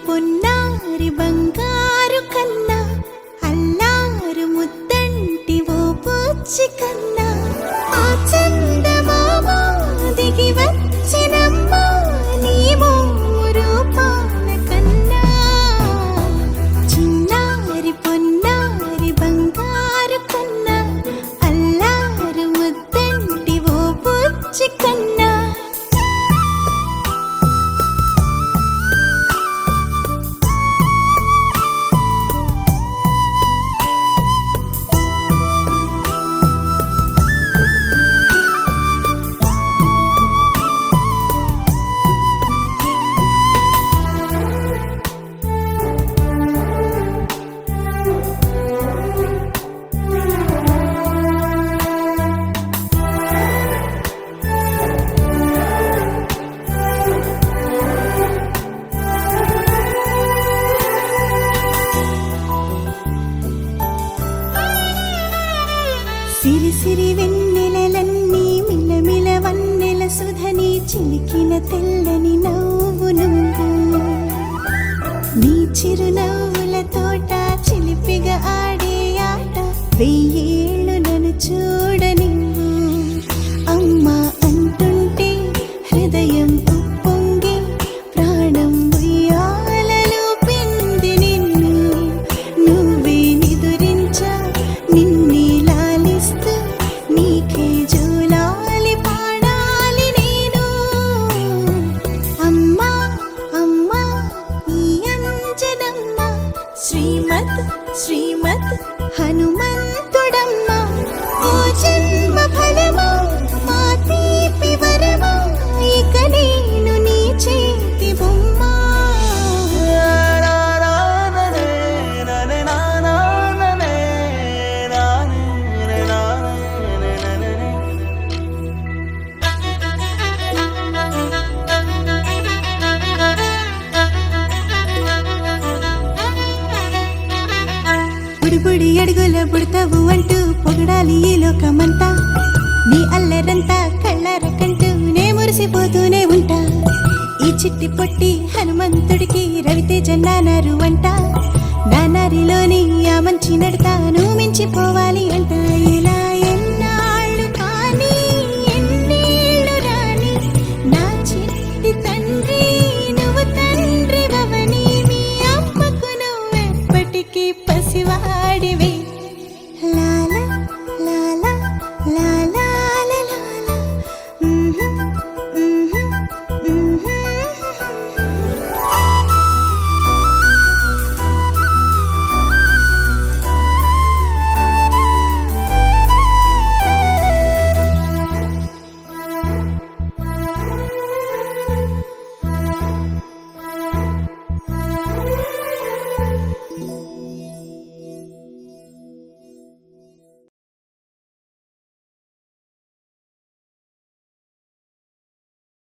పొన్నారి బంగారు కన్నా అల్లారు ముద్దంటి ఓ పూచి కన్నా ఆ చందమామ దిగి వచ్చినమ్మ నీ మోరు పాల కన్నా చిన్నారి పొన్నారి బంగారు కన్నా అల్లారు ముద్దంటి ఓ పూచి కన్నా సిరి సిరి వెన్నెలలన్నీ మిలమిల వన్నెల సుధని చిలికిన తెల్లని నవ్వు నువ్వు నీ చిరునవ్వుల తోట చిలిపిగా ఆడే ఆట వెయ్యేళ్ళు నన్ను చూడ నువ్వు అమ్మా అంటుంటే హృదయం ఉప్పొంగి ప్రాణం ఉయ్యాలలో పిండి నిన్ను నువ్వే నిదురించా నిన్నే లాలిస్తూ నీకే జోలాలి పాడాలి నేను అమ్మా అమ్మా ఈ అంజనమ్మ శ్రీమత్ శ్రీమత్ హనుమంతుడమ్మ ఓ జన్మ ఫలమా మా తీపి వరమా ఇక నేను నీ చేతి బొమ్మ బుడి అడుగుల బుడతావు అంటూ పొగడాలి ఈ లోకమంతా నీ అల్లరంతా కళ్ళారకంటూ నే మురిసిపోతూనే ఉంటా ఈ చిట్టి పొట్టి హనుమంతుడికి రవితేజ నానారు అంట నానారిలోని ఆ మంచి నడతాను మించిపోవాలి అంట